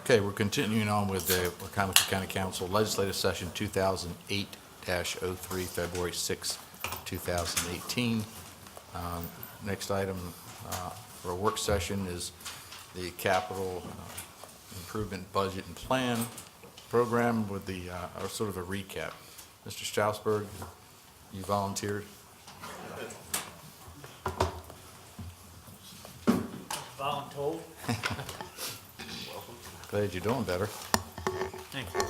Okay, we're continuing on with the Wicomico County Council Legislative Session 2008-03, February 6, 2018. Next item for a work session is the Capital Improvement Budget and Plan Program with the sort of a recap. Mr. Strasburg, you volunteered. Voluntold. Glad you're doing better. Thank you.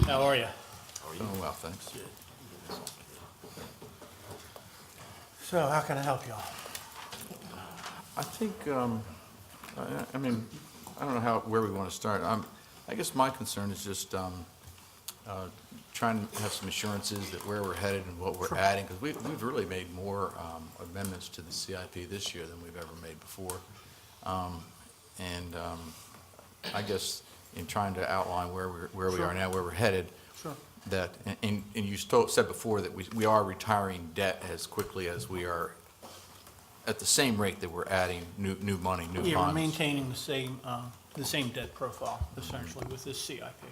How are you? Doing well, thanks. So how can I help y'all? I think, I mean, I don't know where we want to start. I guess my concern is just trying to have some assurances that where we're headed and what we're adding, because we've really made more amendments to the CIP this year than we've ever made before. I guess in trying to outline where we are now, where we're headed, Sure. that, and you said before that we are retiring debt as quickly as we are, at the same rate that we're adding new money, new Yeah, we're funds. maintaining the same debt profile essentially with this CIP.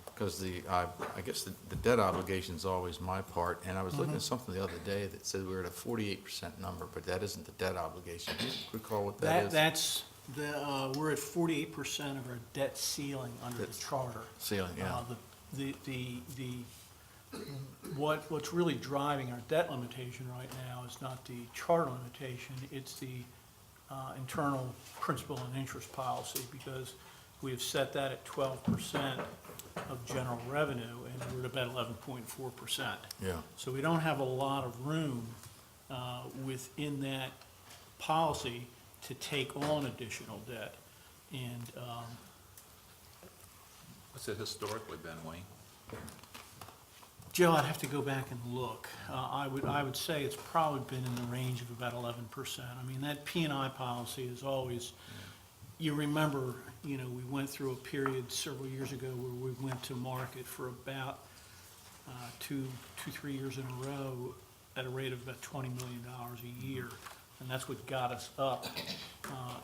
Because I guess the debt obligation is always my part, and I was looking at something the other day that said we were at a 48% number, but that isn't the debt obligation. Do you recall what that is? That's we're at 48% of our debt ceiling under the charter. Ceiling, yeah. What's really driving our debt limitation right now is not the charter limitation, it's the internal principal and interest policy, because we have set that at 12% of general revenue, and we're at about 11.4%. Yeah. So we don't have a lot of room within that policy to take on additional debt. And What's it historically been, Wayne? Joe, I'd have to go back and look. I would say it's probably been in the range of about 11%. I mean, that P&I policy is always, you remember, we went through a period several years ago where we went to market for about 3 years in a row at a rate of about $20 million a year. And that's what got us up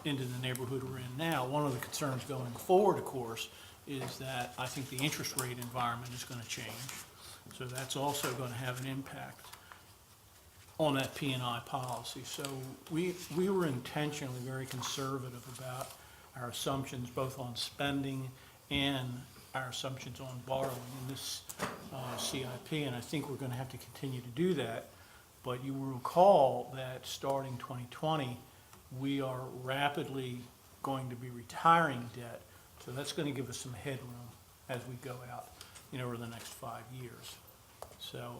into the neighborhood we're in now. One of the concerns going forward, of course, is that I think the interest rate environment is going to change. So that's also going to have an impact on that P&I policy. So we were intentionally very conservative about our assumptions, both on spending and our assumptions on borrowing in this CIP, and I think we're going to have to continue to do that. But you will recall that starting 2020, we are rapidly going to be retiring debt, so that's going to give us some headroom as we go out, over the next 5 years. So,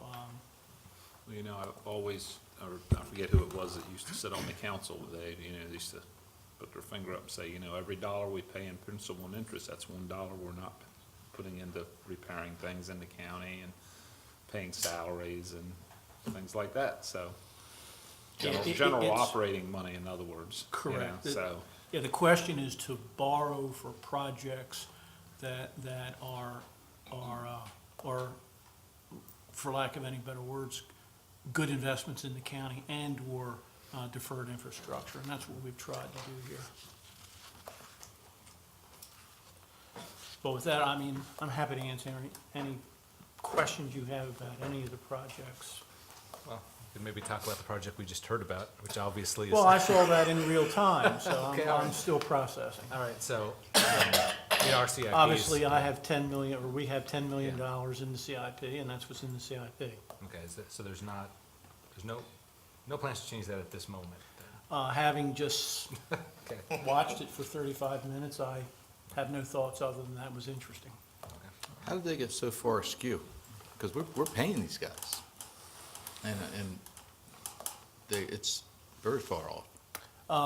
Well, I've always, or I forget who it was that used to sit on the council, they used to put their finger up and say, every dollar we pay in principal and interest, that's $1 we're not putting into repairing things in the county and paying salaries and things like that, so. General it's- operating money, in other words. Correct. So, yeah, the question is to borrow for projects that are, for lack of any better words, good investments in the county and/or deferred infrastructure, and that's what we've tried to do here. But with that, I'm happy to answer any questions you have about any of the projects. Well, we could maybe talk about the project we just heard about, which obviously is. Well, I saw that in real time, so Okay, all I'm right. still processing. All right, so, in our CIPs. Obviously, I have 10 million, or we have $10 million in the CIP, and that's what's in the CIP. Okay, so there's no plans to change that at this moment? Having just Okay. watched it for 35 minutes, I have no thoughts other than that was interesting. How did they get so far askew? Because we're paying these guys, and it's very far off.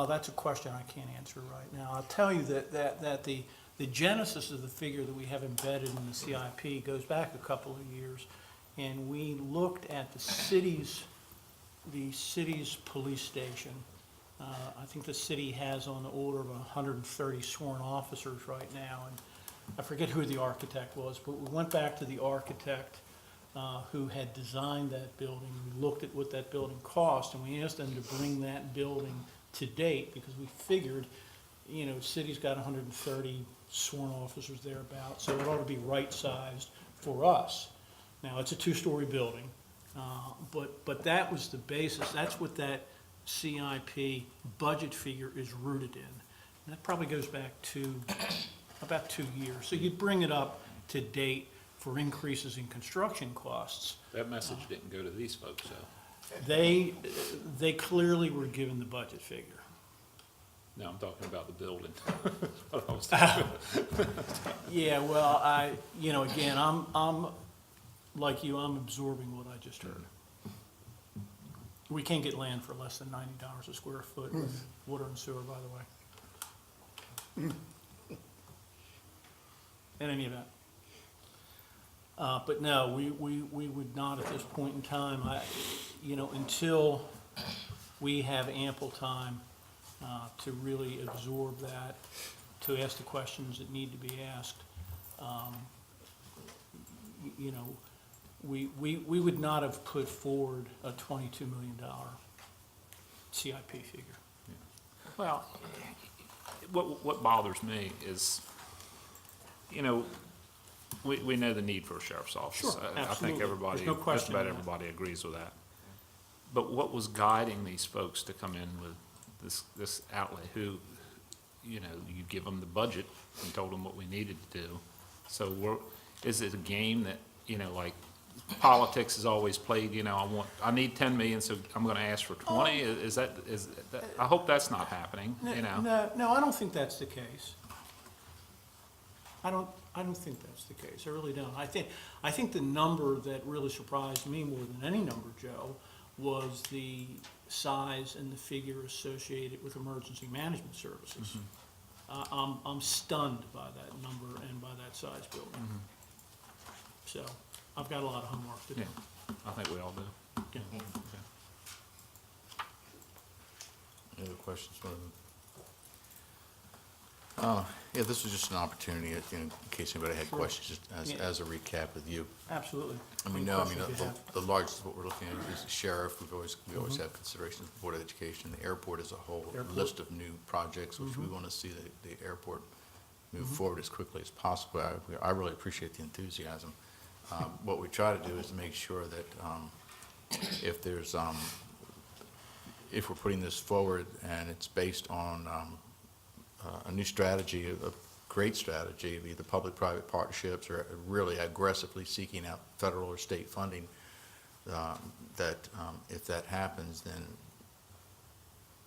That's a question I can't answer right now. I'll tell you that the genesis of the figure that we have embedded in the CIP goes back a couple of years, and we looked at the city's police station. I think the city has on the order of 130 sworn officers right now, and I forget who the architect was, but we went back to the architect who had designed that building. We looked at what that building cost, and we asked them to bring that building to date, because we figured, you know, city's got 130 sworn officers thereabout, so it ought to be right-sized for us. Now, it's a two-story building, but that was the basis, that's what that CIP budget figure is rooted in. And that probably goes back to about 2 years. So you'd bring it up to date for increases in construction costs. That message didn't go to these folks, though. They clearly were given the budget figure. No, I'm talking about the building. What I was talking Yeah, well, again, I'm like you, I'm absorbing what I just heard. We can't get land for less than $90 a square foot with water and sewer, by the way. In any event. But no, we would not at this point in time, until we have ample time to really absorb that, to ask the questions that need to be asked. We would not have put forward a $22 million CIP figure. Well, what bothers me is, we know the need for a sheriff's office. Sure, I think absolutely. everybody, There's no just question about on that. everybody agrees with that. But what was guiding these folks to come in with this outlay, who, you give them the budget and told them what we needed to do. So is it a game that, like politics is always played, I need 10 million, so I'm gonna ask for 20? Is that, I hope that's not happening, No, I don't think that's the case. I don't think that's the case. I really don't. I think the number that really surprised me more than any number, Joe, was the size and the figure associated with emergency management services. I'm stunned by that number and by that size building. So I've got a lot of homework to do. Yeah, I think we all do. Yeah. Any other questions? Yeah, this was just an opportunity, in case anybody had Sure. questions, just Yeah. as a recap with you. Absolutely. Any Any questions you have? the largest, what we're looking at is the sheriff. We always have considerations, the Board of Education, the airport as a whole, Airport. list of new projects, which we want to see the airport move forward as quickly as possible. I really appreciate the enthusiasm. What we try to do is make sure that if there's, if we're putting this forward and it's based on a new strategy, a great strategy of either public-private partnerships or really aggressively seeking out federal or state funding, that if that happens, then,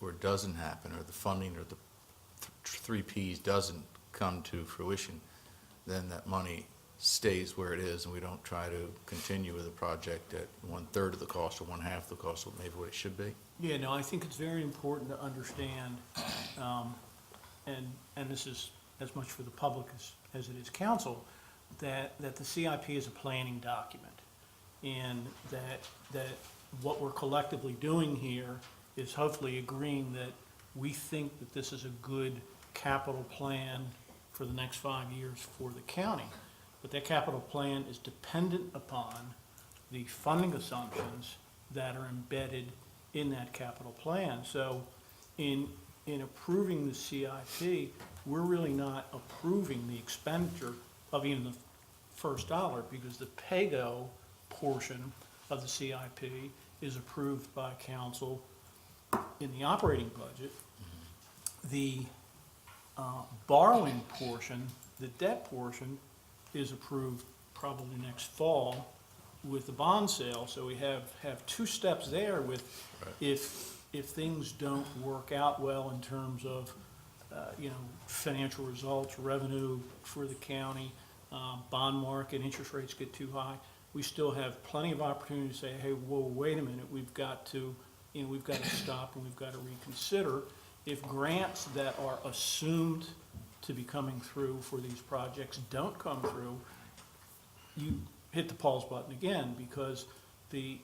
or it doesn't happen, or the funding or the three Ps doesn't come to fruition, then that money stays where it is, and we don't try to continue with a project at 1/3 of the cost or 1/2 the cost of maybe what it should be. Yeah, no, I think it's very important to understand, and this is as much for the public as it is council, that the CIP is a planning document. And that what we're collectively doing here is hopefully agreeing that we think that this is a good capital plan for the next 5 years for the county. But that capital plan is dependent upon the funding assumptions that are embedded in that capital plan. So in approving the CIP, we're really not approving the expenditure of even the first dollar, because the PAYGO portion of the CIP is approved by council in the operating budget. The borrowing portion, the debt portion, is approved probably next fall with the bond sale. So we have two steps there with, if things don't work out well in terms of, financial results, revenue for the county, bond market, interest rates get too high, we still have plenty of opportunity to say, hey, whoa, wait a minute, we've got to stop and we've got to reconsider. If grants that are assumed to be coming through for these projects don't come through, you hit the pause button again, because the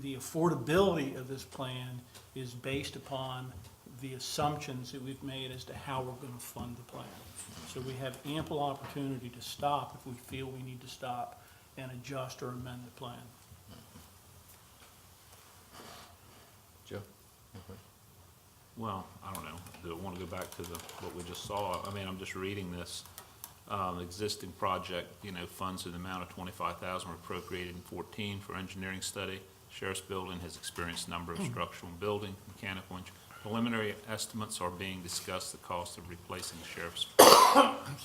affordability of this plan is based upon the assumptions that we've made as to how we're going to fund the plan. So we have ample opportunity to stop if we feel we need to stop and adjust or amend the plan. Joe? Well, I don't know, do I want to go back to what we just saw? I mean, I'm just reading this, existing project, funds in the amount of 25,000 were appropriated in 14 for engineering study. Sheriff's Building has experienced a number of structural and building, mechanical, preliminary estimates are being discussed, the cost of replacing the sheriff's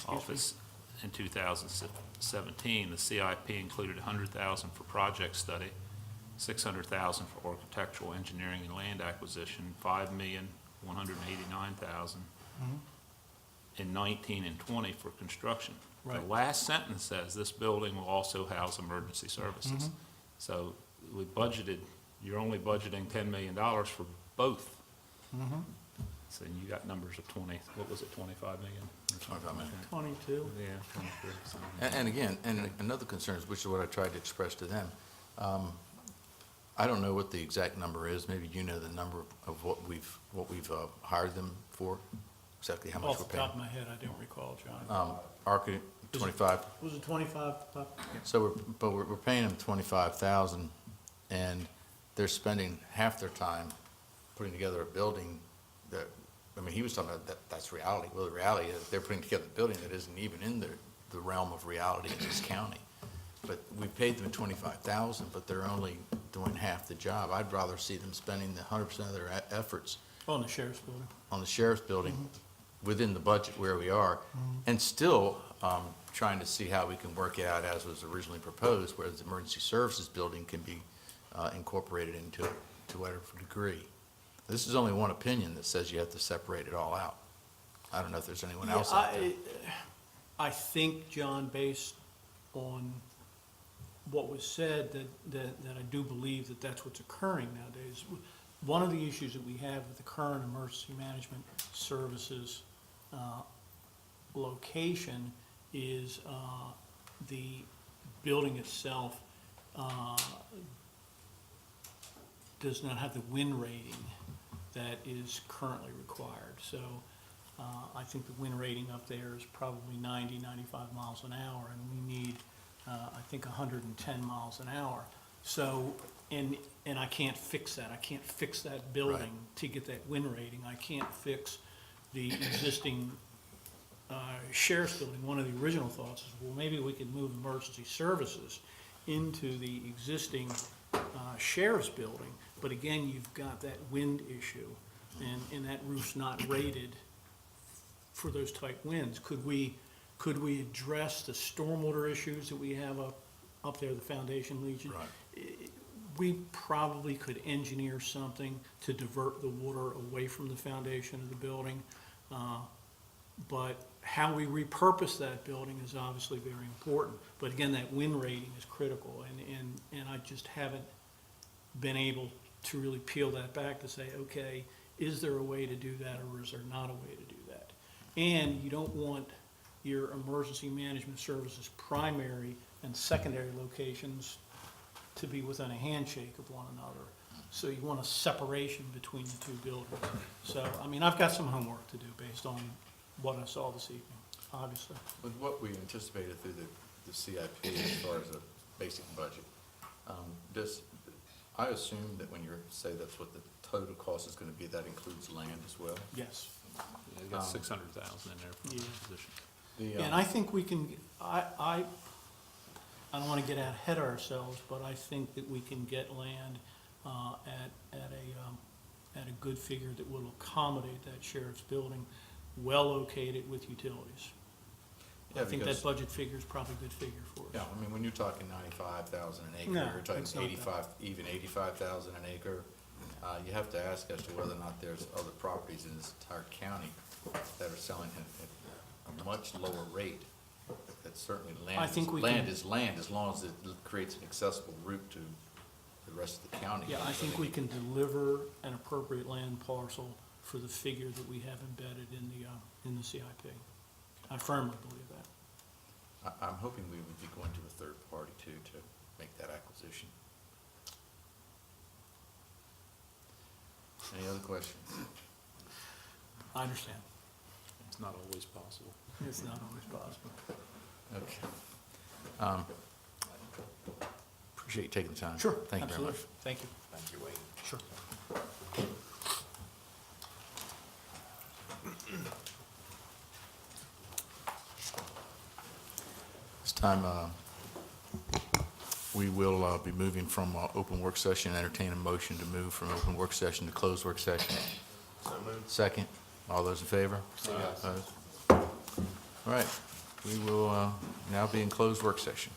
office in 2017. The CIP included 100,000 for project study, 600,000 for architectural, engineering, and land acquisition, 5,189,000 in 19 and 20 for construction. Right. The last sentence says this building will also house emergency services. So we budgeted, you're only budgeting $10 million for both. So you got numbers of 20, what was it, 25 million? 25 million. 22. Yeah, 23. something. And again, and another concern is, which is what I tried to express to them, I don't know what the exact number is, maybe you know the number of what we've hired them for, exactly how much Off we're the paying. top of my head, I don't recall, John. Architect, 25, Was it 25? Pop? so we're paying them 25,000, and they're spending half their time putting together a building that, I mean, he was talking about that's reality. Well, the reality is they're putting together a building that isn't even in the realm of reality in this county. But we paid them 25,000, but they're only doing half the job. I'd rather see them spending the 100% of their efforts On the sheriff's building. on the sheriff's building within the budget where we are, and still trying to see how we can work it out as was originally proposed, where the emergency services building can be incorporated into it to whatever degree. This is only one opinion that says you have to separate it all out. I don't know if there's anyone else out there. I think, John, based on what was said, that I do believe that that's what's occurring nowadays. One of the issues that we have with the current emergency management services location is the building itself does not have the wind rating that is currently required. So I think the wind rating up there is probably 90, 95 miles an hour, and we need, I think, 110 miles an hour. So, and I can't fix that. I can't fix that building to get that wind rating. I can't fix the existing sheriff's building. One of the original thoughts is, well, maybe we could move emergency services into the existing sheriff's building. But again, you've got that wind issue, and that roof's not rated for those type winds. Could we address the stormwater issues that we have up there, the foundation legion? Right. We probably could engineer something to divert the water away from the foundation of the building. But how we repurpose that building is obviously very important. But again, that wind rating is critical, and I just haven't been able to really peel that back to say, okay, is there a way to do that, or is there not a way to do that? And you don't want your emergency management services primary and secondary locations to be within a handshake of one another. So you want a separation between the two buildings. So, I mean, I've got some homework to do based on what I saw this evening, obviously. With what we anticipated through the CIP as far as a basic budget, I assume that when you say that's what the total cost is gonna be, that includes land as well? Yes. Yeah, you got 600,000 in there for Yeah. the position. And I think we can, I don't want to get ahead of ourselves, but I think that we can get land at a good figure that will accommodate that sheriff's building, well located with utilities. Yeah, I think that because- budget figure is probably a good figure for us. Yeah, I mean, when you're talking 95,000 an acre, No, you're talking it's not that. 85,000 an acre, you have to ask as to whether or not there's other properties in this entire county that are selling at a much lower rate. That's certainly land. I think we Land can- is land, as long as it creates an accessible route to the rest of the county. Yeah, I think we can deliver an appropriate land parcel for the figure that we have embedded in the CIP. I firmly believe that. I'm hoping we would be going to a third party too, to make that acquisition. Any other questions? I understand. It's not always possible. It's not always possible. Okay. Appreciate you taking the time. Sure, Thank you very absolutely. much. Thank you. Thank you, Wayne. Sure. time, we will be moving from open work session, entertain a motion to move from open work session to closed work session. Second, all those in favor? Opposed? All right, we will now be in closed work session.